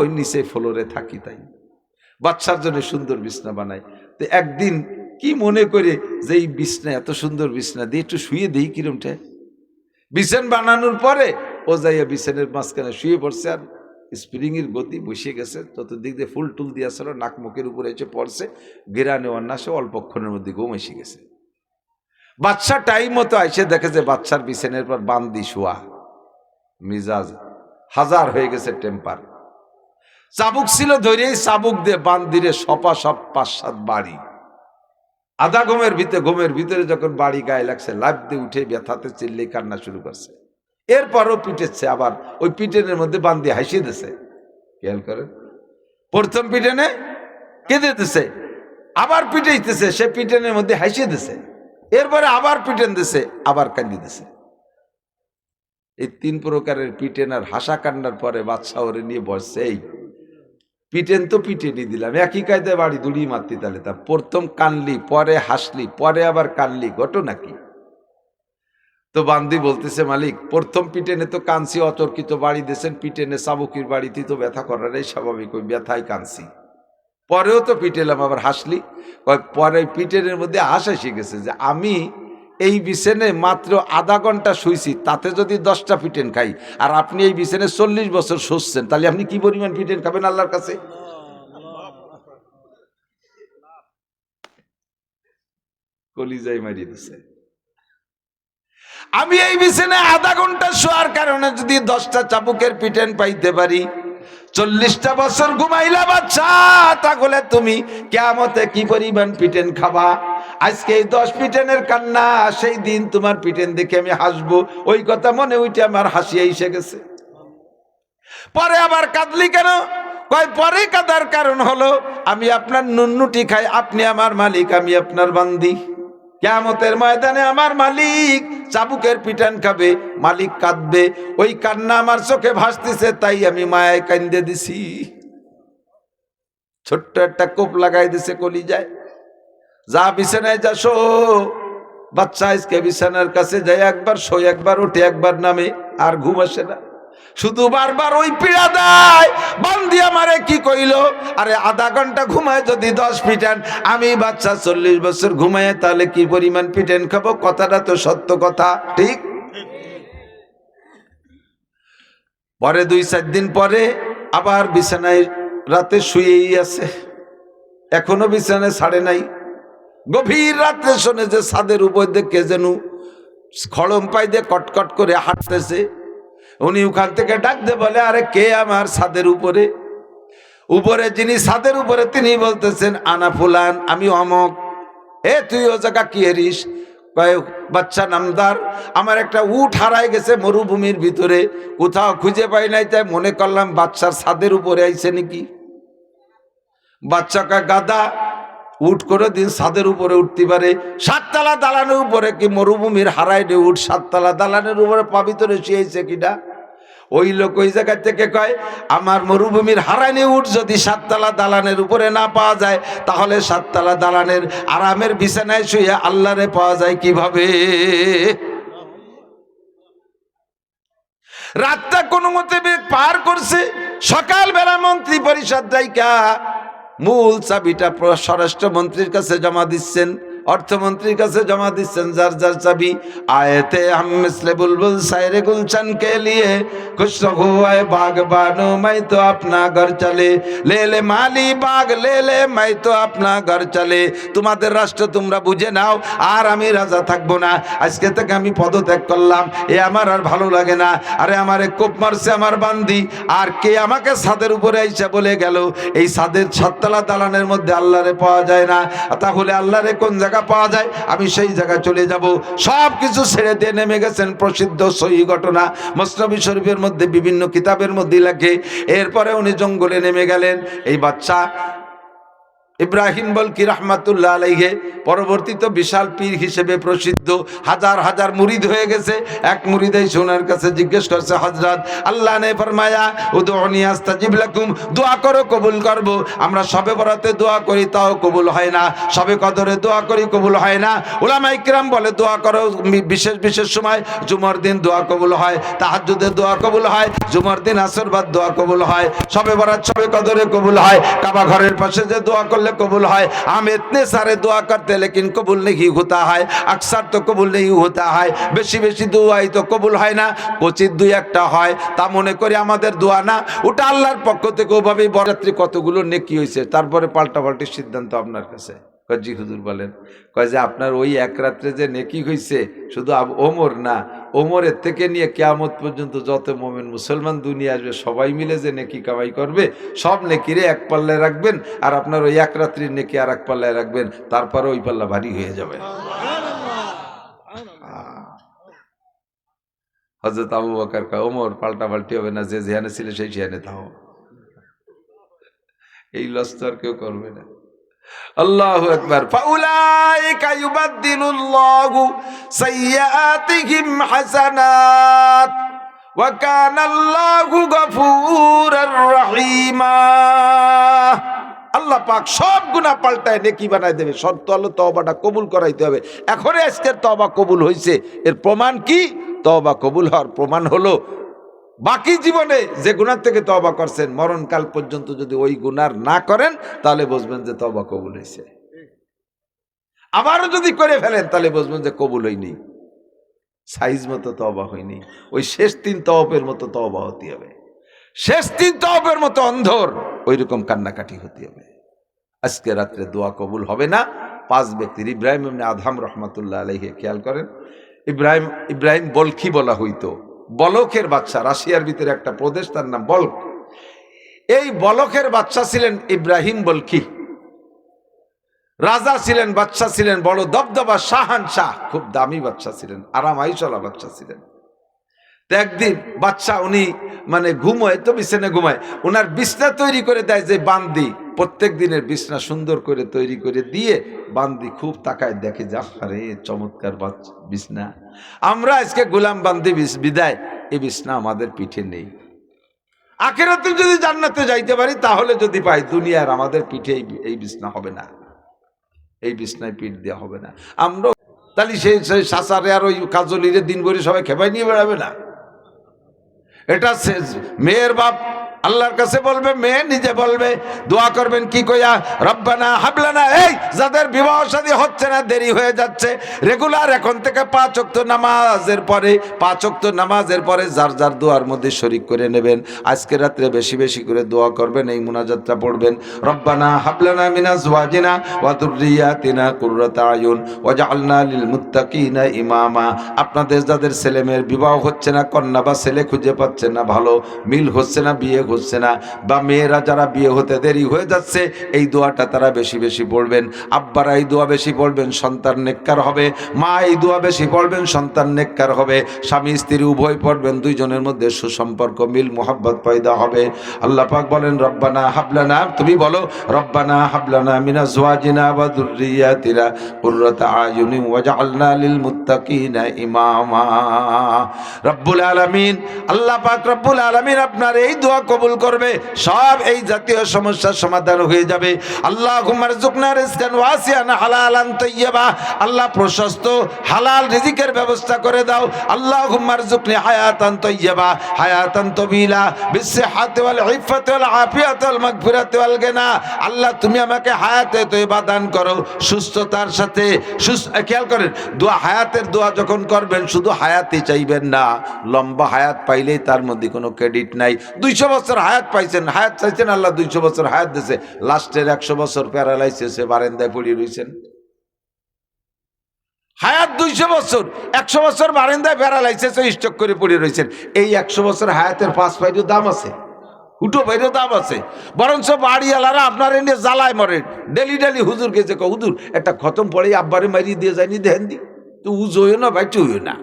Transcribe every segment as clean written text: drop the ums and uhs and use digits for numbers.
ওই নিচে ফ্লোরে থাকি, তাই বাচ্চার জন্য সুন্দর বিছনা বানাই। তো একদিন কি মনে করে যে এই বিছনা, এত সুন্দর বিছনা দিয়ে একটু শুয়ে দিই কিরমটা। বিছান বানানোর পরে ও যাইয়া বিছানের মাঝখানে শুয়ে পড়ছে, আর স্প্রিং এর গতি বসে গেছে, চতুর্দিক দিয়ে ফুল টুল দিয়েছিল, নাক মুখের উপরে এসে পড়ছে, গেরানে অন্যাসে অল্পক্ষণের মধ্যে ঘুম এসে গেছে। বাচ্চা টাইম মতো আইসে দেখে যে বাচ্চার বিছানের পর বান্দি শোয়া, মিজাজ হাজার হয়ে গেছে, টেম্পার। চাবুক ছিল ধরেই চাবুক দিয়ে বান্দিরে সপা সপ 5-7 বাড়ি। আধা ঘুমের ভিতরে যখন বাড়ি গায়ে লাগছে, লাফ দিয়ে উঠে ব্যথাতে চিল্লে কান্না শুরু করছে। এরপরও পিটেছে, আবার ওই পিটেনের মধ্যে বান্দি হাসিয়ে দিছে। খেয়াল করেন, প্রথম পিটেনে কেঁদে দিছে, আবার পিটাইতেছে, সে পিটেনের মধ্যে হাসিয়ে দিছে, এরপরে আবার পিটেন দিছে, আবার কান্দি দিছে। এই 3 প্রকারের পিটেন আর হাসা কান্নার পরে বাদশা ওরে নিয়ে বসছে, এই পিটেন তো পিটেনি দিলাম, একই কায়দায় বাড়ি দুড়ি মারতি, তাহলে তা প্রথম কানলি, পরে হাসলি, পরে আবার কানলি, ঘটনা কি? তো বান্দি বলতেছে, মালিক প্রথম পিটেনে তো কানছি, অতর্কিত বাড়ি দিয়েছেন, পিটেনে চাবুকির বাড়িতে তো ব্যথা করাটাই স্বাভাবিক, ওই ব্যথায় কানছি। পরেও তো পিটেলাম, আবার হাসলি। পরে পিটেনের মধ্যে হাসা শিখেছে যে আমি এই বিছানে মাত্র আধা ঘন্টা শুইছি, তাতে যদি 10টা পিটেন খাই, আর আপনি এই বিছানে 40 বছর শুচ্ছেন, তাহলে আপনি কি পরিমাণ পিটেন খাবেন আল্লাহর কাছে? কলিজায় মারিয়ে দিছে। আমি এই বিছানে আধা ঘন্টা শোয়ার কারণে যদি 10টা চাবুকের পিটেন পাইতে পারি, 40টা বছর ঘুমাইলা বাচ্চা, তাহলে তুমি কিয়ামতে কি পরিমাণ পিটেন খাবা? আজকে এই 10 পিটেনের কান্না, সেই দিন তোমার পিটেন দেখে আমি হাসবো, ওই কথা মনে উঠে আমার হাসি এসে গেছে। পরে আবার কাঁদলি কেন? কয় পরে কাঁদার কারণ হলো আমি আপনার নুন্নুটি খাই, আপনি আমার মালিক, আমি আপনার বান্দি। কিয়ামতের ময়দানে আমার মালিক চাবুকের পিটান খাবে, মালিক কাঁদবে, ওই কান্না আমার চোখে ভাসতেছে, তাই আমি মায়ায় কান্দে দিছি। ছোট্ট একটা কোপ লাগাই দিছে কলিজায়। যা বিছানায় যা শো বাচ্চা, আজকে বিছানার কাছে যায়, একবার শোয়, একবার ওঠে, একবার নামে, আর ঘুম আসে না, শুধু বারবার ওই পীড়া দেয়। বান্দি আমারে কি কইল, আরে আধা ঘন্টা ঘুমায় যদি 10 পিটেন, আমি বাচ্চা 40 বছর ঘুমায়, তাহলে কি পরিমাণ পিটেন খাবো? কথাটা তো সত্য কথা, ঠিক? পরে 2-4 দিন পরে আবার বিছানায় রাতে শুয়েই আছে, এখনো বিছানায় ছাড়ে নাই। গভীর রাত্রে শোনে যে ছাদের উপর দিয়ে কে যেন খড়ম পাই দিয়ে কটকট করে হাঁটতেছে। উনি ওখান থেকে ডাক দিয়ে বলে, আরে কে আমার ছাদের উপরে? উপরে যিনি ছাদের উপরে তিনি বলতেছেন, আনা ফুলান, আমি অমক। এ তুই ও জায়গা কি এরিস? বাচ্চা নামদার, আমার একটা উট হারাই গেছে মরুভূমির ভিতরে, কোথাও খুঁজে পাই নাই, তাই মনে করলাম বাচ্চার ছাদের উপরে আইছে নাকি। বাচ্চাকে গাদা উট করে দিন ছাদের উপরে উঠতে পারে? 7 তলা দালানের উপরে কি মরুভূমির হারাই রে উঠ 7 তলা দালানের উপরে পাবিতরে শুয়েছে কিনা? ওই লোক ওই জায়গা থেকে কয়, আমার মরুভূমির হারাইনি উঠ যদি 7 তলা দালানের উপরে না পাওয়া যায়, তাহলে 7 তলা দালানের আরামের বিছানায় শুয়ে আল্লাহরে পাওয়া যায় কিভাবে? রাতটা কোনো মতে পার করছে। সকালবেলা মন্ত্রী পরিষদ দায়িকা মূল চাবিটা স্বরাষ্ট্রমন্ত্রীর কাছে জমা দিচ্ছেন, অর্থমন্ত্রীর কাছে জমা দিচ্ছেন, যার যার চাবি। আয়েতে हम मिसले बुलबुल सायरे गुलशन के लिए खुश हुए बागबानो मैं तो अपना घर चले ले ले माली बाग ले ले मैं तो अपना घर चले। তোমাদের রাষ্ট্র তোমরা বুঝে নাও, আর আমি রাজা থাকবো না, আজকে থেকে আমি পদত্যাগ করলাম, এ আমার আর ভালো লাগে না। আরে আমারে কোপ মারছে আমার বান্দি, আর কে আমাকে ছাদের উপরে আইসা বলে গেল এই ছাদের 7 তলা দালানের মধ্যে আল্লাহরে পাওয়া যায় না, তাহলে আল্লাহরে কোন জায়গা পাওয়া যায়? আমি সেই জায়গায় চলে যাব। সব কিছু ছেড়ে দিয়ে নেমে গেছেন। প্রসিদ্ধ সহি ঘটনা, মুসনবী শরীফের মধ্যে বিভিন্ন কিতাবের মধ্যে লেখে। এরপরে উনি জঙ্গলে নেমে গেলেন। এই বাচ্চা ইব্রাহিম বলকি রাহমাতুল্লাহ আলাইহি পরবর্তীত বিশাল পীর হিসেবে প্রসিদ্ধ, হাজার হাজার মুরিদ হয়ে গেছে। এক মুরিদ এই সোনার কাছে জিজ্ঞেস করছে, হযরত আল্লাহ ने फरमाया উদউনি আস্তাজিব লাকুম, দোয়া করো কবুল করব। আমরা শবে বরাতে দোয়া করি তাও কবুল হয় না, শবে কদরে দোয়া করি কবুল হয় না। উলামায়ে কিরাম বলে দোয়া করো বিশেষ বিশেষ সময়, জুমার দিন দোয়া কবুল হয়, তাহাজ্জুদে দোয়া কবুল হয়, জুমার দিন আসর বাদ দোয়া কবুল হয়, শবে বরাত শবে কদরে কবুল হয়, কাবা ঘরের পাশে যে দোয়া করলে कबूल है। हम इतने सारे दुआ करते लेकिन कबूल नहीं होता है, अक्सर तो कबूल नहीं होता है, बेशी बेशी दुआई तो कबूल है ना, क्वचित दुई एकटा হয়। তা মনে করি আমাদের দোয়া না, ওটা আল্লাহর পক্ষ থেকে ওভাবেই বরাত্রি কতগুলো নেকি হয়েছে, তারপরে পাল্টাপাল্টি সিদ্ধান্ত আপনার কাছে। জি হুজুর বলেন, কয় যে আপনার ওই এক রাত্রে যে নেকি হয়েছে শুধু ওমর না, ওমরের থেকে নিয়ে কিয়ামত পর্যন্ত যত মুমিন মুসলমান দুনিয়া আসবে সবাই মিলে যে নেকি কামাই করবে, সব নেকিরে এক পাল্লায় রাখবেন, আর আপনার ওই এক রাত্রির নেকি আর এক পাল্লায় রাখবেন, তারপরে ওই পাল্লা ভারী হয়ে যাবে। হযরত আবু বকর কয়, ওমর পাল্টাপাল্টি হবে না, যে যেখানে ছিল সেই সেখানে থাও, এই লস্ত কেউ করবে না। আল্লাহু আকবার। ফাউলাইকা ইউবাদদিলুল্লাহু সাইয়্যাতিহিম হাসানাত ওয়া কানাল্লাহু গফুরুর রহিমা। আল্লাহ পাক সব গুনাহ পাল্টায় নেকি বানায় দেবে, শর্ত হলো তওবাটা কবুল করাইতে হবে। এখনই আজকের তওবা কবুল হয়েছে, এর প্রমাণ কি? তওবা কবুল হওয়ার প্রমাণ হলো বাকি জীবনে যে গুনার থেকে তওবা করছেন, মরণকাল পর্যন্ত যদি ওই গুনার না করেন তাহলে বুঝবেন যে তওবা কবুল হয়েছে। আবারও যদি করে ফেলেন তাহলে বুঝবেন যে কবুল হয়নি, সাইজ মতো তওবা হয়নি। ওই শেষ তিন তওবের মতো তওবা হতে হবে, শেষ তিন তওবের মতো অন্ধর ওই রকম কান্নাকাটি হতে হবে। আজকে রাত্রে দোয়া কবুল হবে না। পাঁচ ব্যক্তির, ইব্রাহিম ইবনে আদহাম রাহমাতুল্লাহ আলাইহি, খেয়াল করেন, ইব্রাহিম বলখি বলা হইতো, বলকের বাচ্চা। রাশিয়ার ভিতরে একটা প্রদেশ, তার নাম বলক। এই বলকের বাচ্চা ছিলেন ইব্রাহিম বলখি। রাজা ছিলেন, বাচ্চা ছিলেন, বড় দবদবা শাহানশাহ, খুব দামি বাচ্চা ছিলেন, আরাম আইসলা বাচ্চা ছিলেন। তো একদিন বাচ্চা উনি মানে ঘুমোয়, তো বিছানে ঘুমায়, ওনার বিছনা তৈরি করে দেয় যে বান্দি, প্রত্যেক দিনের বিছনা সুন্দর করে তৈরি করে দিয়ে বান্দি খুব তাকায় দেখে, যা আরে চমৎকার বিছনা, আমরা আজকে গোলাম বান্দি বিদায় এই বিছনা আমাদের পিঠে নেই। আখিরাতে যদি জান্নাতে যাইতে পারি তাহলে যদি পাই, দুনিয়ার আমাদের পিঠে এই বিছনা হবে না, এই বিছনায় পিঠ দেওয়া হবে না। আমরা তাহলে সেই সাসারে আর ওই কাজলিরে দিন ভরে সবাই খেপাই নিয়ে বেড়াবে না। এটা মেয়ের বাপ আল্লাহর কাছে বলবে, মেয়ে নিজে বলবে, দোয়া করবেন কি কইয়া, রব্বানা হাবলানা। এই যাদের বিবাহ শাদী হচ্ছে না, দেরি হয়ে যাচ্ছে, রেগুলার এখন থেকে 5 ওয়াক্ত নামাজের পরে, 5 ওয়াক্ত নামাজের পরে যার যার দোয়ার মধ্যে শরীক করে নেবেন। আজকে রাত্রে বেশি বেশি করে দোয়া করবেন, এই মুনাজাতটা পড়বেন, রব্বানা হাবলানা মিনাজওয়াজিনা ওয়া যুররিয়াতিনা কুররাতা আয়ুন ওয়াজআলনা লিল মুত্তাকিনা ইমামা। আপনাদের যাদের ছেলেমেয়ের বিবাহ হচ্ছে না, কন্যা বা ছেলে খুঁজে পাচ্ছেন না, ভালো মিল হচ্ছে না, বিয়ে হচ্ছে না, বা মেয়েরা যারা বিয়ে হতে দেরি হয়ে যাচ্ছে, এই দোয়াটা তারা বেশি বেশি পড়বেন। আব্বারা এই দোয়া বেশি পড়বেন, সন্তান নেককার হবে। মা এই দোয়া বেশি পড়বেন, সন্তান নেককার হবে। স্বামী স্ত্রী উভয় পড়বেন, দুইজনের মধ্যে সুসম্পর্ক, মিল মোহাব্বত পয়দা হবে। আল্লাহ পাক বলেন, রব্বানা হাবলানা, তুমি বলো, রব্বানা হাবলানা মিনাজওয়াজিনা ওয়া যুররিয়াতিনা কুররাতা আয়ুনিন ওয়াজআলনা লিল মুত্তাকিনা ইমামা। রব্বুল আলামিন, আল্লাহ পাক রব্বুল আলামিন আপনার এই দোয়া কবুল করবে, সব এই জাতীয় সমস্যার সমাধান হয়ে যাবে। আল্লাহুম্মা রযুকনা রিজকান ওয়াসিআন হালালান তাইয়্যিবা, আল্লাহ প্রশস্ত হালাল রিজিকের ব্যবস্থা করে দাও। আল্লাহুম্মা রযুকনি হায়াতান তাইয়্যিবা হায়াতান তাবিলা বিসসিহাতি ওয়াল ইফাতি ওয়াল আফিয়াতি ওয়াল মাগফিরাতি ওয়াল গিনা। আল্লাহ তুমি আমাকে হায়াতে তয়্যিবা দান করো, সুস্থতার সাথে। খেয়াল করেন, দোয়া, হায়াতের দোয়া যখন করবেন শুধু হায়াতই চাইবেন না, লম্বা হায়াত পাইলেই তার মধ্যে কোনো ক্রেডিট নাই। 200 বছর হায়াত পাইছেন, হায়াত চাইছেন, আল্লাহ 200 বছর হায়াত দিয়েছে, লাস্টের 100 বছর প্যারালাইসিসে বারান্দায় পড়ে রয়েছেন। হায়াত 200 বছর, 100 বছর বারান্দায় প্যারালাইসিসে স্ট্রোক করে পড়ে রয়েছেন। এই 100 বছর হায়াতের 5 পাইরও দাম আছে, উঠো বাইরেও দাম আছে। বরঞ্চ বাড়িওয়ালারা আপনার এনে জ্বালায় মরে, ডেলি ডেলি হুজুর গেছে, হুজুর একটা খতম পড়ে আব্বারে মারিয়ে দিয়ে যায়নি, দেখেন দি তো উজো হইও না বাইচু হইও না,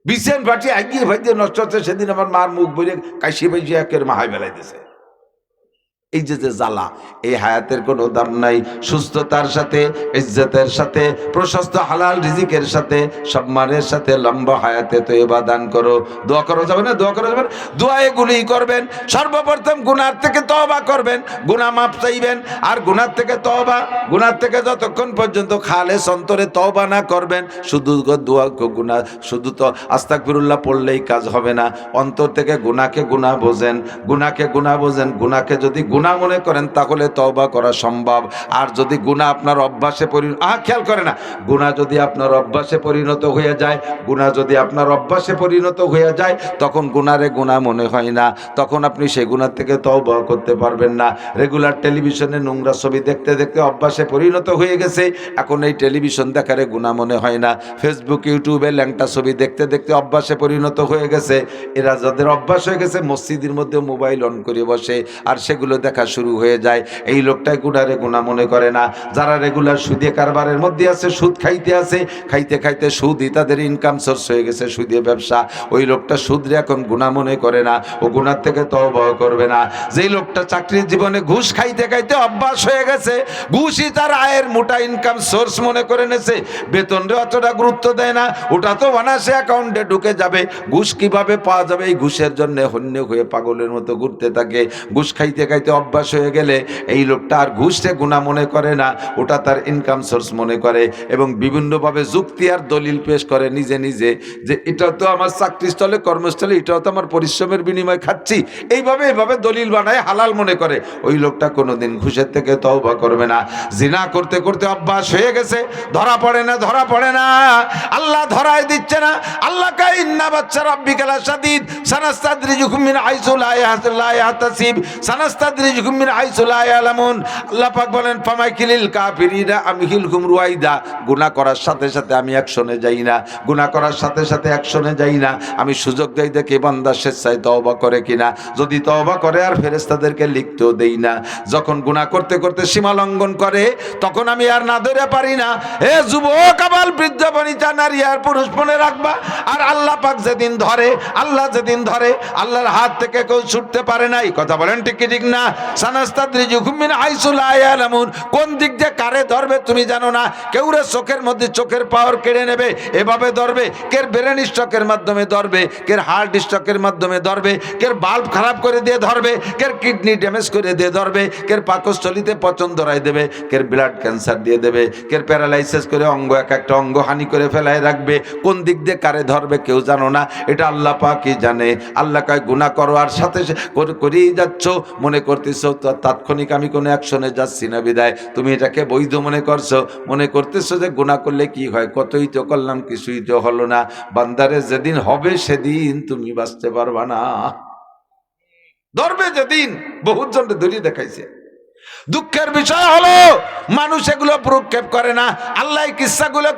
বিছেন ফাটি আগিয়ে ভাইতে নষ্ট হচ্ছে। সেদিন আমার মার মুখ বইরে কাশি বাইছে একের মাহাই বেলাই দিছে। এই যে যে জ্বালা, এই হায়াতের কোনো দাম নাই। সুস্থতার সাথে, ইজ্জতের সাথে, প্রশস্ত হালাল রিজিকের সাথে, সম্মানের সাথে লম্বা হায়াতে তয়বা দান করো। দোয়া করা যাবে না? দোয়া করা যাবে না? দোয়া এগুলিই করবেন। সর্বপ্রথম গুনার থেকে তওবা করবেন, গুনাহ মাফ চাইবেন। আর গুনার থেকে তওবা, গুনার থেকে যতক্ষণ পর্যন্ত খালেস অন্তরে তওবা না করবেন, শুধু দোয়া গুনাহ, শুধু তো আস্তাগফিরুল্লাহ পড়লেই কাজ হবে না। অন্তর থেকে গুনাহকে গুনাহ বোঝেন, গুনাহকে গুনাহ বোঝেন। গুনাহকে যদি গুনাহ মনে করেন তাহলে তওবা করা সম্ভব। আর যদি গুনাহ আপনার অভ্যাসে খেয়াল করে না, গুনাহ যদি আপনার অভ্যাসে পরিণত হয়ে যায়, গুনাহ যদি আপনার অভ্যাসে পরিণত হয়ে যায়, তখন গুনারে গুনাহ মনে হয় না, তখন আপনি সেই গুনাহ থেকে তওবা করতে পারবেন না। রেগুলার টেলিভিশনে নোংরা ছবি দেখতে দেখতে অভ্যাসে পরিণত হয়ে গেছে, এখন এই টেলিভিশন দেখারে গুনাহ মনে হয় না। ফেসবুক, ইউটিউবে ল্যাংটা ছবি দেখতে দেখতে অভ্যাসে পরিণত হয়ে গেছে। এরা যাদের অভ্যাস হয়ে গেছে, মসজিদের মধ্যে মোবাইল অন করে বসে আর সেগুলো দেখা শুরু হয়ে যায়। এই লোকটাই গুনারে গুনাহ মনে করে না। যারা রেগুলার সুদে কারবারের মধ্যে আছে, সুদ খাইতে আছে, খাইতে খাইতে সুদই তাদের ইনকাম সোর্স হয়ে গেছে, সুদে ব্যবসা, ওই লোকটা সুদরে এখন গুনাহ মনে করে না, ও গুনার থেকে তওবা করবে না। যেই লোকটা চাকরির জীবনে ঘুষ খাইতে খাইতে অভ্যাস হয়ে গেছে, ঘুষই তার আয়ের মোটা ইনকাম সোর্স মনে করে নেছে, বেতনরে অতটা গুরুত্ব দেয় না, ওটা তো অনায়াসে অ্যাকাউন্টে ঢুকে যাবে। ঘুষ কিভাবে পাওয়া যাবে এই ঘুষের জন্য হন্য হয়ে পাগলের মতো ঘুরতে থাকে। ঘুষ খাইতে খাইতে অভ্যাস হয়ে গেলে এই লোকটা আর ঘুষে গুনাহ মনে করে না, ওটা তার ইনকাম সোর্স মনে করে এবং বিভিন্নভাবে যুক্তি আর দলিল পেশ করে নিজে নিজে, যে এটাও তো আমার চাকরিস্থলে, কর্মস্থলে, এটাও তো আমার পরিশ্রমের বিনিময়ে খাচ্ছি, এইভাবে দলিল বানায় হালাল মনে করে। ওই লোকটা কোনোদিন ঘুষের থেকে তওবা করবে না। জিনা করতে করতে অভ্যাস হয়ে গেছে, ধরা পড়ে না, ধরা পড়ে না, আল্লাহ ধরায় দিচ্ছে না। আল্লাহ কাই ইন্না বাচ্চা রাব্বিকাল শাদীদ সানাস্তাদরিজুকুম মিন হাইসু লা ইয়াহতাসিব সানাস্তাদরিজুকুম মিন হাইসু লা ইয়ালামুন। আল্লাহ পাক বলেন ফামাইকিলিল কাফিরিনা আমহিলহুম রুয়াইদা। গুনাহ করার সাথে সাথে আমি অ্যাকশনে যাই না, গুনাহ করার সাথে সাথে অ্যাকশনে যাই না। আমি সুযোগ দেই দেখি বান্দা স্বেচ্ছায় তওবা করে কিনা। যদি তওবা করে আর ফেরেশতাদেরকে লিখতেও দেই না। যখন গুনাহ করতে করতে সীমা লঙ্ঘন করে তখন আমি আর না ধরে পারি না। হে যুবক, আবাল, বৃদ্ধ, বনিতা, নারী আর পুরুষ মনে রাখবা। আর আল্লাহ পাক যেদিন ধরে, আল্লাহ যেদিন ধরে, আল্লাহর হাত থেকে কেউ ছুটতে পারে নাই। কথা বলেন ঠিক কি ঠিক না? সানাস্তাদরিজুকুম মিন হাইসু লা ইয়ালামুন। কোন দিক দিয়ে কারে ধরবে তুমি জানো না। কেউ রে চোখের মধ্যে চোখের পাওয়ার কেড়ে নেবে, এভাবে ধরবে। কের ব্রেন স্ট্রোকের মাধ্যমে ধরবে, কের হার্ট স্ট্রোকের মাধ্যমে ধরবে, কের বাল্ব খারাপ করে দিয়ে ধরবে, কের কিডনি ড্যামেজ করে দিয়ে ধরবে, কের পাকস্থলিতে পচন ধরাই দেবে, কের ব্লাড ক্যান্সার দিয়ে দেবে, কের প্যারালাইসিস করে অঙ্গ, এক একটা অঙ্গ হানি করে ফেলায় রাখবে। কোন দিক দিয়ে কারে ধরবে কেউ জানো না, এটা আল্লাহ পাকই জানে। আল্লাহ কয় গুনাহ করো আর সাথে করেই যাচ্ছ, মনে করতেছ তাৎক্ষণিক আমি কোনো অ্যাকশনে যাচ্ছি না বিদায় তুমি এটাকে বৈধ মনে করছো, মনে করতেছো যে গুনাহ করলে কি হয়, কতই তো করলাম, কিছুই তো হলো না। বান্দারে যেদিন হবে সেদিন তুমি বাঁচতে পারবা না। ধরবে যেদিন, বহুত জনকে ধরিয়ে দেখাইছে। দুঃখের বিষয় হলো মানুষ এগুলো প্রক্ষেপ করে না। আল্লাহ কিসসাগুলো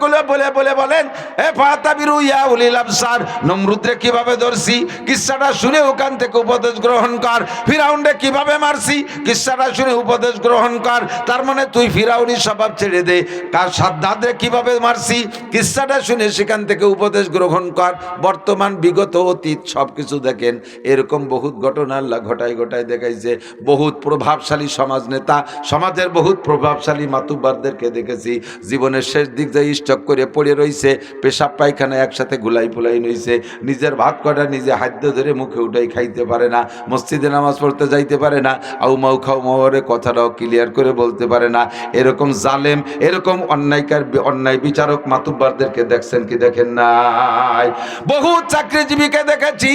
বলেন, এ ফাতাবিরু ইয়া উলিল আবসার। নমরুদরে কিভাবে ধরছি কিসসাটা শুনে ওখান থেকে উপদেশ গ্রহণ কর। ফিরাউনরে কিভাবে মারছি কিসসাটা শুনে উপদেশ গ্রহণ কর। তার মানে তুই ফিরাউনি স্বভাব ছেড়ে দে। কার সাদ্দাদরে কিভাবে মারছি কিসসাটা শুনে সেখান থেকে উপদেশ গ্রহণ কর। বর্তমান, বিগত, অতীত সবকিছু দেখেন, এরকম বহুত ঘটনা আল্লাহ ঘটায় দেখাইছে। বহুত প্রভাবশালী সমাজ নেতা, সমাজের বহুত প্রভাবশালী মাতুব্বারদেরকে দেখেছি জীবনের শেষ দিক যে স্টক করে পড়ে রয়েছে, পেশাব পায়খানা একসাথে গুলাই ফুলাই নইছে, নিজের ভাত কটা নিজে হাদ্য ধরে মুখে উঠাই খাইতে পারে না, মসজিদে নামাজ পড়তে যাইতে পারে না, আউ মাউ খাও মাওয়ারে কথাটাও ক্লিয়ার করে বলতে পারে না। এরকম জালেম, এরকম অন্যায় বিচারক মাতুব্বারদেরকে দেখছেন কি দেখেন নাই? বহুত চাকরিজীবীকে দেখেছি,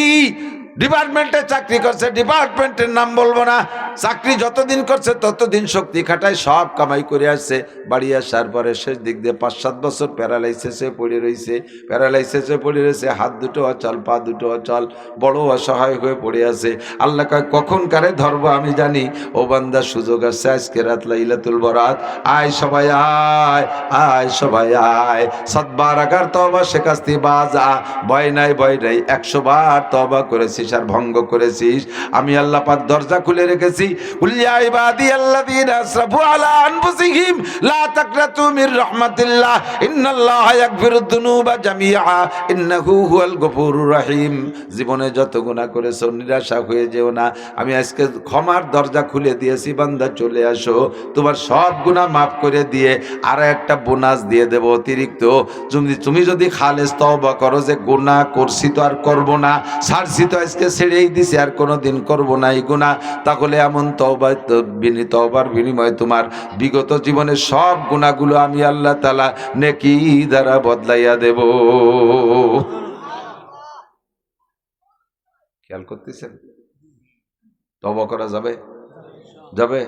ডিপার্টমেন্টে চাকরি করছে, ডিপার্টমেন্টের নাম বলবো না, চাকরি যতদিন করছে ততদিন শক্তি খাটায় সব কামাই করে আসছে। বাড়ি আসার পরে শেষ দিক দিয়ে 5-7 বছর প্যারালাইসিসে পড়ে রয়েছে, হাত দুটো অচল, পা দুটো অচল, বড় অসহায় হয়ে পড়ে আছে। আল্লাহ কয় কখন কারে ধরবো আমি জানি। ও বান্দা, সুযোগ আছে, আজকে রাত লাইলাতুল বরাত, আয় সবাই আয় সবাই আয়। 7 বার আগার তওবা শেখাস্তি বাজা, ভয় নাই 100 বার তওবা করেছি করেছিস আর ভঙ্গ করেছিস, আমি আল্লাহ পাক দরজা খুলে রেখেছি। কুল ইয়া ইবাদিয়াল্লাযীনা আসরাফু আলা আনফুসিহিম লা তাকনাতু মির রাহমাতিল্লাহ ইন্নাল্লাহা ইয়াগফিরুদ যুনুবা জামিআ ইন্নাহু হুয়াল গফুরুর রহিম। জীবনে যত গুনাহ করেছো নিরাশা হয়ে যেও না, আমি আজকে ক্ষমার দরজা খুলে দিয়েছি, বান্দা চলে আসো, তোমার সব গুনাহ মাফ করে দিয়ে আর একটা বোনাস দিয়ে দেব অতিরিক্ত। তুমি যদি খালেস তওবা করো যে গুনাহ করছি তো আর করব না, ছাড়ছি তো আজকে ছেড়েই দিছি আর কোনোদিন করব না এই গুনাহ, তাহলে এমন তওবার বিনিময়ে তোমার বিগত জীবনের সব গুনাহগুলো আমি আল্লাহ তাআলা নেকি দ্বারা বদলাইয়া দেব। খেয়াল করতেছেন? তওবা করা যাবে? যাবে?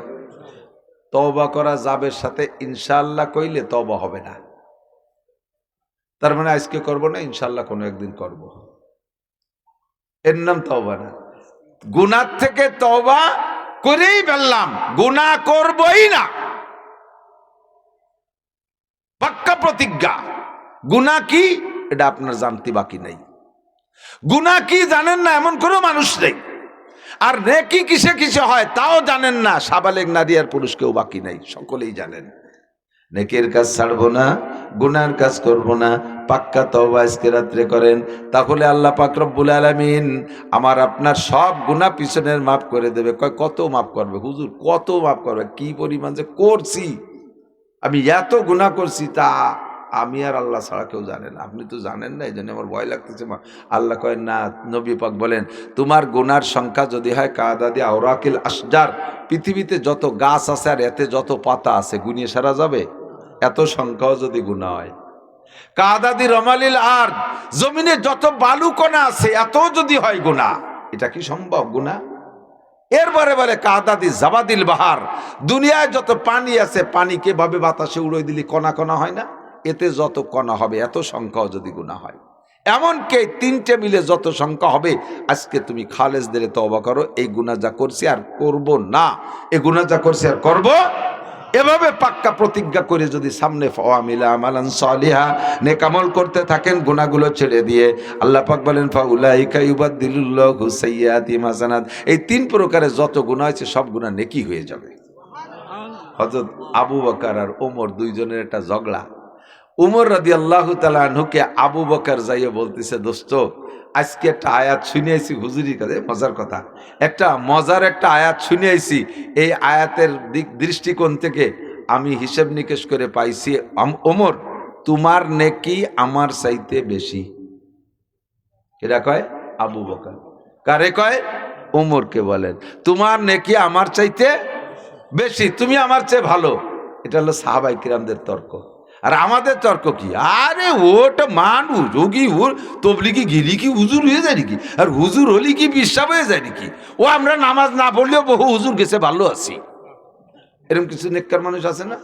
তওবা করা যাবে সাথে ইনশাআল্লাহ কইলে তওবা হবে না। তার মানে আজকে করব না, ইনশাআল্লাহ কোনো একদিন করব, এর নাম তওবা না। গুনাহ থেকে তওবা করেই ফেললাম, গুনাহ করবই না, পাক্কা প্রতিজ্ঞা। গুনাহ কি এটা আপনার জানতে বাকি নাই। গুনাহ কি জানেন না এমন কোনো মানুষ নেই, আর নেকি কিসে কিসে হয় তাও জানেন না সাবালেগ নারী আর পুরুষ কেউ বাকি নাই, সকলেই জানেন। নেকের কাজ ছাড়বো না, গুনার কাজ করব না, পাক্কা তওবা আজকে রাত্রে করেন, তাহলে আল্লাহ পাক রব্বুল আলামিন আমার আপনার সব গুনাহ পিছনের মাফ করে দেবে। কয় কত মাফ করবে হুজুর, কত মাফ করবে? কি পরিমাণ যে করছি, আমি এত গুনাহ করছি তা আমি আর আল্লাহ ছাড়া কেউ জানেন, আপনি তো জানেন না, এই জন্য আমার ভয় লাগতেছে। আল্লাহ কয় না, নবী পাক বলেন তোমার গুনার সংখ্যা যদি হয় কাদাদি আওরাকিল আশজার, পৃথিবীতে যত গাছ আছে আর এতে যত পাতা আছে গুনিয়ে সারা যাবে, এত সংখ্যাও যদি গুনাহ হয়। কাদাদি রমালিল আর, জমিনে যত বালুকণা আছে এত যদি হয় গুনাহ, এটা কি সম্ভব গুনাহ? এরপরে বলে কাদাদি জাবাদিল বাহার, দুনিয়ায় যত পানি আছে পানিকে ভাবে বাতাসে উড়িয়ে দিলি কণা কণা হয় না, এতে যত কণা হবে এত সংখ্যাও যদি গুনাহ হয়। এমনকি তিনটে মিলে যত সংখ্যা হবে, আজকে তুমি খালেস দিলে তওবা করো, এই গুনাহ যা করছি আর করব না, এই গুনাহ যা করছি আর করব, এভাবে পাক্কা প্রতিজ্ঞা করে যদি সামনে ফাওয়ামিলা আমালান সালিহা নেক আমল করতে থাকেন গুনাহগুলো ছেড়ে দিয়ে, আল্লাহ পাক বলেন ফাউলাইকা ইউবাদদিলুল্লাহু সাইয়্যাতিহিম হাসানাত, এই তিন প্রকারের যত গুনাহ আছে সব গুনাহ নেকি হয়ে যাবে। হযরত আবু বকর আর ওমর দুইজনের একটা ঝগড়া। উমর রাদিয়াল্লাহু তাআলা আনহুকে আবু বকর যাইয়ে বলতেছে, দোস্ত আজকে একটা আয়াত শুনিয়েছি হুজুরির কাছে, মজার কথা, একটা মজার একটা আয়াত শুনিয়েছি, এই আয়াতের দৃষ্টিকোণ থেকে আমি হিসেব নিকেশ করে পাইছি ওমর তোমার নেকি আমার চাইতে বেশি। এরা কয় আবু বকর, কারে কয়? ওমরকে বলেন তোমার নেকি আমার চাইতে বেশি, তুমি আমার চেয়ে ভালো। এটা হলো সাহাবায়ে কিরামদের তর্ক। আর আমাদের তর্ক কি, আরে ওটা মানুষ, ও কি ওর তবলিগি গিরি কি হুজুর হয়ে যায় নাকি, আর হুজুর হলি কি বিশ্বাস হয়ে যায় নাকি, ও আমরা নামাজ না পড়লেও বহু হুজুর গেছে ভালো আছি, এরকম কিছু নেককার মানুষ আছে না?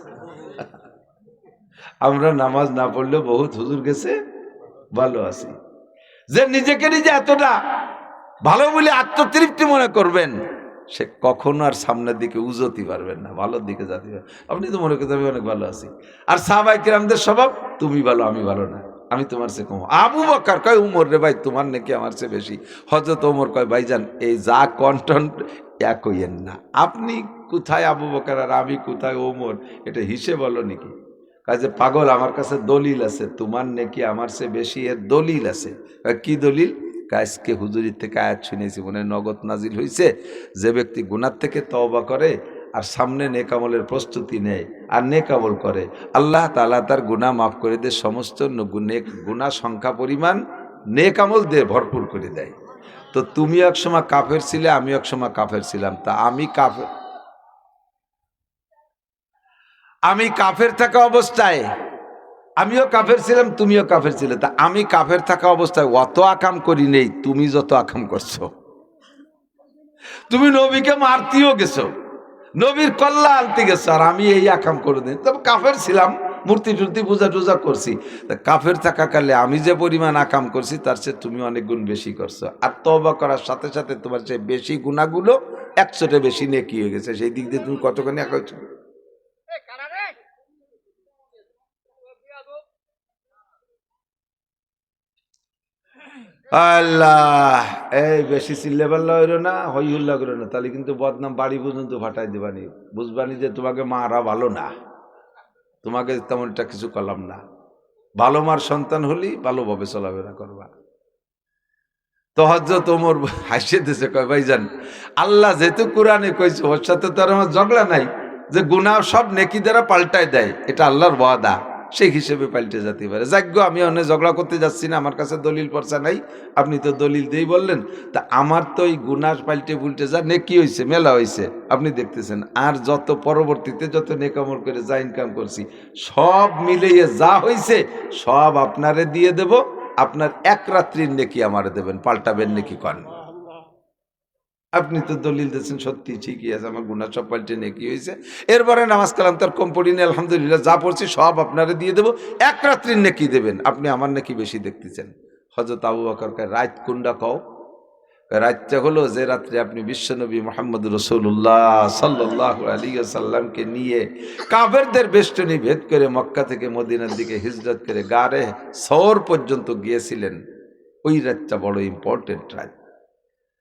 আমরা নামাজ না পড়লেও বহুত হুজুর গেছে ভালো আছি। যে নিজেকে নিজে এতটা ভালো বলে আত্মতৃপ্তি মনে করবেন, সে কখনো আর সামনের দিকে উজতি পারবেন না, ভালোর দিকে যেতে পারবেন। আপনি তো মনে করতে আমি অনেক ভালো আছি, আর সাহাবায়ে কিরামদের স্বভাব তুমি ভালো আমি ভালো না, আমি তোমার চেয়ে কম। আবু বকর কয় উমর রে ভাই তোমার নাকি আমার চেয়ে বেশি। হযরত ওমর কয় ভাইজান এই যা কন্টন্ট এক হইয়েন না, আপনি কোথায় আবু বকর আর আমি কোথায় ওমর, এটা হিসেব হলো নাকি? কাজে পাগল, আমার কাছে দলিল আছে, তোমার নাকি আমার চেয়ে বেশি, এর দলিল আছে। কি দলিল? আজকে হুজুরির থেকে আয়াত শুনেছি, মনে নগদ নাজিল হয়েছে, যে ব্যক্তি গুনাহ থেকে তওবা করে আর সামনে নেক আমলের প্রস্তুতি নেয় আর নেক আমল করে, আল্লাহ তাআলা তার গুনাহ মাফ করে দেয়, সমস্ত গুনাহ সংখ্যা পরিমাণ নেক আমল দিয়ে ভরপুর করে দেয়। তো তুমি এক সময় কাফের ছিলে, আমি এক সময় কাফের ছিলাম, তা আমি কাফের থাকা অবস্থায়, আমিও কাফের ছিলাম তুমিও কাফের ছিলে, তা আমি কাফের থাকা অবস্থায় অত আকাম করি নেই তুমি যত আকাম করছো। তুমি নবীকে মারতেও গেছো, নবীর কল্লা আনতে গেছো, আর আমি এই আকাম করে দিই। তবে কাফের ছিলাম, মূর্তি টুর্তি পূজা টুজা করছি, তা কাফের থাকাকালে আমি যে পরিমাণ আকাম করছি তার চেয়ে তুমি অনেক গুণ বেশি করছো, আর তওবা করার সাথে সাথে তোমার চেয়ে বেশি গুনাহগুলো 100টা বেশি নেকি হয়ে গেছে। সেই দিক দিয়ে তুমি কতখানি একা হচ্ছ। আল্লাহ, এই বেশি চিল্লে পাল্লা হইল না, হই হুল্লা করো না, তাহলে কিন্তু বদনাম বাড়ি পর্যন্ত ফাটাই দিবানি। বুঝবানি যে তোমাকে মারা ভালো না, তোমাকে তেমন একটা কিছু করলাম না। ভালো মার সন্তান হলি ভালোভাবে চলাফেরা করবা। তো হযরত ওমর হাসিয়ে দিয়েছে, কয় ভাইজান, আল্লাহ যেহেতু কোরআনে কইছে, ওর সাথে তো আর আমার ঝগড়া নাই, যে গুনাহ সব নেকি দ্বারা পাল্টায় দেয়, এটা আল্লাহর ওয়াদা, সেই হিসেবে পাল্টে যেতে পারে। যাজ্ঞ আমি অনেক ঝগড়া করতে যাচ্ছি না, আমার কাছে দলিল পড়ছা নাই, আপনি তো দলিল দিয়েই বললেন, তা আমার তো এই গুনাহ পাল্টে পুল্টে যা নেকি হয়েছে, মেলা হয়েছে, আপনি দেখতেছেন। আর যত পরবর্তীতে যত নেকামল করে যা ইনকাম করছি, সব মিলিয়ে যা হয়েছে সব আপনারে দিয়ে দেব, আপনার এক রাত্রির নেকি আমারে দেবেন, পাল্টাবেন নেকি কন। আপনি তো দলিল দিয়েছেন, সত্যি ঠিকই আছে, আমার গুনাহ সব পাল্টে নেকি হয়েছে। এরপরে নামাজ কালাম তার কম পড়িনি, আলহামদুলিল্লাহ, যা পড়ছি সব আপনারে দিয়ে দেবো, এক রাত্রির নেকি দেবেন, আপনি আমার নেকি বেশি দেখতেছেন। হযরত আবু বকর কয়, রাত কোনটা কও? রাতটা হলো যে রাত্রে আপনি বিশ্বনবী মুহাম্মদ রাসূলুল্লাহ সাল্লাল্লাহু আলাইহি ওয়াসাল্লামকে নিয়ে কাফেরদের বেষ্টনী ভেদ করে মক্কা থেকে মদিনার দিকে হিজরত করে গারে সওর পর্যন্ত গিয়েছিলেন। ওই রাতটা বড় ইম্পর্টেন্ট রাত।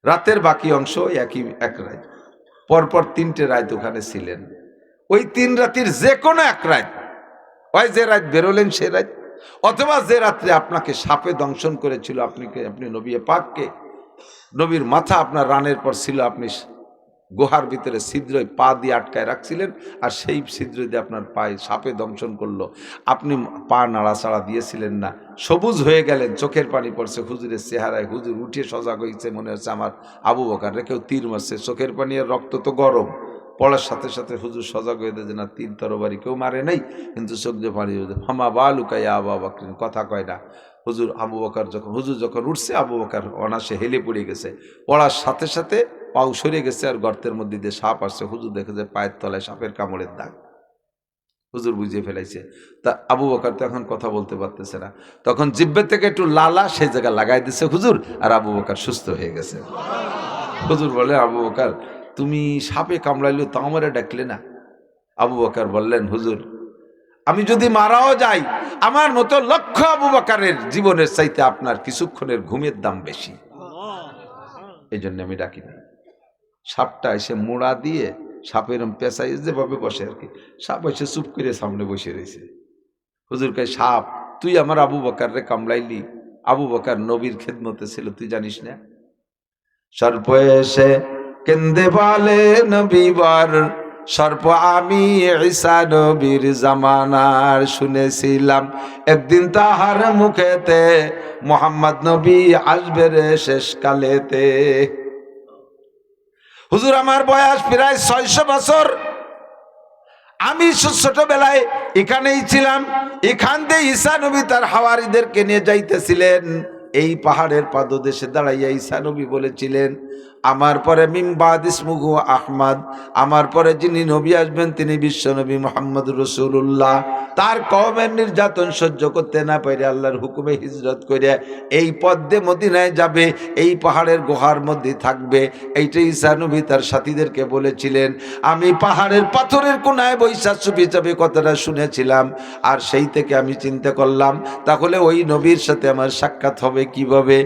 রাতের বাকি অংশ এক রাত, পরপর 3টে রাত ওখানে ছিলেন। ওই 3 রাতের যে কোনো এক রাত, হয় যে রাত বেরোলেন সে রাত, অথবা যে রাত্রে আপনাকে সাপে দংশন করেছিল, আপনি নবী পাককে, নবীর মাথা আপনার রানের পর ছিল, আপনি গুহার ভিতরে ছিদ্র পা দিয়ে আটকায় রাখছিলেন, আর সেই ছিদ্র দিয়ে আপনার পায়ে সাপে দংশন করলো, আপনি পা নাড়াচাড়া দিয়েছিলেন না, সবুজ হয়ে গেলেন, চোখের পানি পড়ছে হুজুরের চেহারায়, হুজুর উঠে সজাগ হয়েছে, মনে হচ্ছে আমার আবু বকর রে কেউ তীর মারছে, চোখের পানি আর রক্ত তো গরম, পড়ার সাথে সাথে হুজুর সজাগ হয়ে দেয় যে না, তীর তরবারি কেউ মারে নাই, কিন্তু চোখ দিয়ে পানি হামা বা লুকাইয়া আবু বকর, কথা কয় না। হুজুর যখন উঠছে, আবু বকর অনাসে হেলে পড়ে গেছে, পড়ার সাথে সাথে পাও সরে গেছে, আর গর্তের মধ্যে দিয়ে সাপ আসছে। হুজুর দেখে যে পায়ের তলায় সাপের কামড়ের দাগ, হুজুর বুঝিয়ে ফেলাইছে। তা আবু বকর তো এখন কথা বলতে পারতেছে না, তখন জিব্বে থেকে একটু লালা সেই জায়গা লাগাই দিছে হুজুর, আর আবু বকর সুস্থ হয়ে গেছে। হুজুর বলে, আবু বকর তুমি সাপে কামড়াইলো তা আমারে ডাকলে না? আবু বকর বললেন, হুজুর আমি যদি মারাও যাই, আমার মতো লক্ষ আবু বকরের জীবনের চাইতে আপনার কিছুক্ষণের ঘুমের দাম বেশি, এই জন্য আমি ডাকি না। সাপটা এসে মোড়া দিয়ে সাপের পেঁচাই যেভাবে বসে আর কি, সাপ এসে চুপ করে সামনে বসে রয়েছে। হুজুর কয়, সাপ তুই আমার আবু বকর রে কামড়াইলি, আবু বকর নবীর খেদমতে ছিল, তুই জানিস না? সর্প এসে কেন্দে বলে নবীবার, সর্প আমি ঈসা নবীর জামানার শুনেছিলাম, একদিন তাহার মুখেতে মুহাম্মদ নবী আসবে রে শেষ কালেতে। হুজুর আমার বয়স প্রায় 600 বছর, আমি ছোটবেলায় এখানেই ছিলাম, এখান দিয়ে ঈসা নবী তার হাওয়ারীদেরকে নিয়ে যাইতেছিলেন, এই পাহাড়ের পাদদেশে দাঁড়াইয়া ঈসা নবী বলেছিলেন, আমার পরে মিন বাদ ইসমুহু আহমদ, আমার পরে যিনি নবী আসবেন তিনি বিশ্বনবী মুহাম্মদ রাসূলুল্লাহ। তার কওমের নির্যাতন সহ্য করতে না পেরে আল্লাহর হুকুমে হিজরত করে এই পথ দিয়ে মদিনায় যাবে, এই পাহাড়ের গুহার মধ্যে থাকবে। এইটাই ঈসা নবী তার সাথীদেরকে বলেছিলেন। আমি পাহাড়ের পাথরের কোনায় বৈশা চুপি চাপি কথাটা শুনেছিলাম, আর সেই থেকে আমি চিন্তা করলাম তাহলে ওই নবীর সাথে আমার সাক্ষাৎ হবে কিভাবে।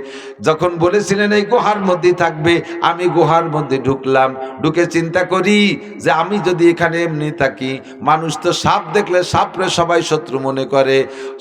যখন বলেছিলেন এই গুহার মধ্যে থাকবে, আমি গুহার মধ্যে ঢুকলাম, ঢুকে চিন্তা করি যে আমি যদি এখানে এমনি থাকি, মানুষ তো সাপ দেখলে সাপরে সবাই শত্রু মনে করে,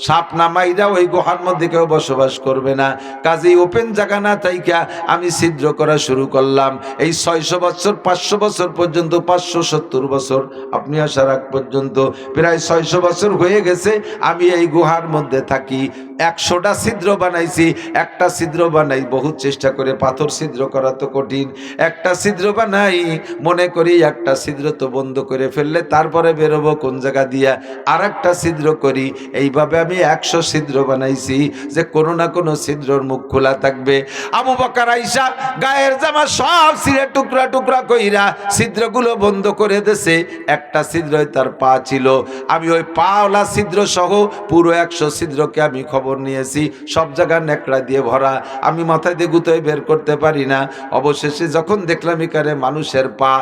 সাপ না মাইরা ওই গুহার মধ্যে কেউ বসবাস করবে না, কাজেই ওপেন জায়গা না থাইকা আমি ছিদ্র করা শুরু করলাম। এই 600 বছর 500 বছর পর্যন্ত, 570 বছর আপনি আসার আগ পর্যন্ত প্রায় 600 বছর হয়ে গেছে আমি এই গুহার মধ্যে থাকি। 100টা ছিদ্র বানাইছি, একটা ছিদ্র বানাই বহু চেষ্টা করে, পাথর ছিদ্র করা তো কঠিন, একটা ছিদ্র বানাই, মনে করি একটা ছিদ্র তো বন্ধ করে ফেললে তারপরে বেরোবো কোন জায়গা দিয়া, আর একটা ছিদ্র করি। এইভাবে আমি 100 ছিদ্র বানাইছি যে কোনো না কোনো ছিদ্রর মুখ খোলা থাকবে। আবু বকর আইসা গায়ের জামা সব ছিঁড়ে টুকরা টুকরা কইরা ছিদ্রগুলো বন্ধ করে দেছে, একটা ছিদ্রই তার পা ছিল। আমি ওই পাওয়ালা ছিদ্র সহ পুরো 100 ছিদ্রকে আমি খবর নিয়েছি, সব জায়গা নেকড়া দিয়ে ভরা, আমি মাথায় দিয়ে গুতোয় বের করতে পারি না। অবশেষে অবশেষে যখন দেখলাম এখানে মানুষের পা,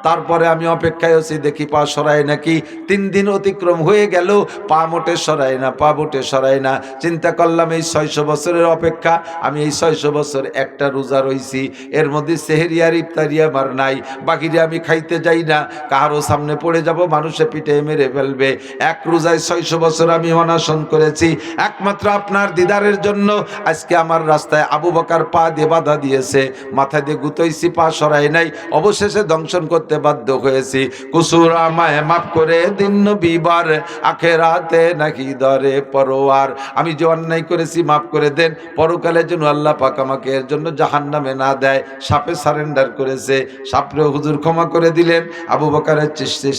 তারপরে আমি অপেক্ষায় আছি দেখি পা সরায় নাকি। 3 দিন অতিক্রম হয়ে গেল, পা মোটে সরায় না, পা মোটে সরায় না। চিন্তা করলাম এই 600 বছরের অপেক্ষা, আমি এই 600 বছর একটা রোজা রইছি, এর মধ্যে সেহেরি আর ইফতারি আমার নাই, বাকিরে আমি খাইতে যাই না, কারো সামনে পড়ে যাব, মানুষে পিঠে মেরে ফেলবে। এক রোজায় 600 বছর আমি অনশন করেছি, একমাত্র আপনার দিদারের জন্য। আজকে আমার রাস্তায় আবু বকর পা দিয়ে বাধা দিয়েছে, মাথা দিয়ে গুতইছি, পা সরাই নাই, অবশেষে দংশন করতে বাধ্য হয়েছি। কুসুর আমায় মাফ করে দিন নবীবার, আখেরাতে নাকি দরে পরোয়ার। আমি যে অন্যায় করেছি মাফ করে দেন, পরকালের জন্য আল্লাহ পাক আমাকে এর জন্য জাহান্নামে না দেয়। সাপে সারেন্ডার করেছে, সাপরে হুজুর ক্ষমা করে দিলেন। আবু বকরের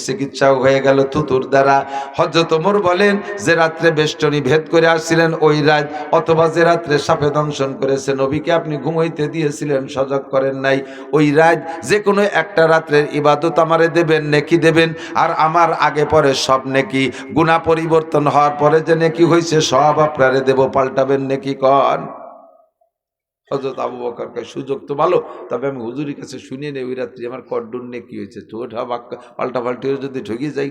চিকিৎসাও হয়ে গেল থুতুর দ্বারা। হযরত ওমর বলেন যে রাত্রে বেষ্টনী ভেদ করে আসছিলেন ওই রাত, অথবা যে রাত্রে সাপে দংশন করেছে নবীকে আপনি ঘুমাইতে দিয়েছিলেন, সজাগ করেন নাই, ওই রাত যে কোনো একটা রাত্রের ইবাদত আমারে দেবেন, নেকি দেবেন। আর আমার আগে পরে সব নেকি, গুনাহ পরিবর্তন হওয়ার পরে যে নেকি হয়েছে সব আপনারে দেব, পাল্টাবেন নেকি কন? হযরত আবু বকর কয় সুযোগ তো ভালো, তবে আমি হুজুরের কাছে শুনিয়ে নেই ওই রাত্রি আমার কড্ডুর নেকি হয়েছে, তো ওঠা বাক্কা পাল্টা পাল্টি যদি ঠকে যাই।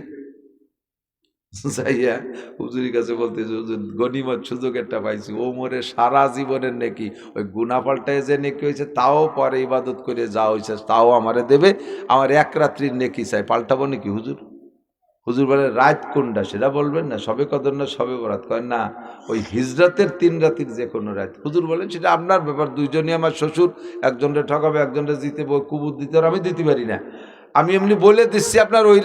যাইয়া হুজুরের কাছে বলতেছে হুজুর গনিমত সুযোগ একটা পাইছি, ওমরের সারা জীবনের নেকি ওই গুনাহ পাল্টায় যে নেকি হয়েছে তাও পরে ইবাদত করে যা হয়েছে তাও আমারে দেবে, আমার এক রাত্রির নেকি চাই, পাল্টাবো নাকি হুজুর? হুজুর বলে রাত কোনটা সেটা বলবেন না, সবে কদর না সবে বরাত? কয় না, ওই হিজরাতের 3 রাতের যে কোনো রাত। হুজুর বলেন সেটা আপনার ব্যাপার, দুইজনই আমার শ্বশুর, একজনরে ঠকাবে একজনরে জিতে কুবুর দিতে, আর আমি দিতে পারি না, আমি এমনি বলে দিচ্ছি আপনার ওই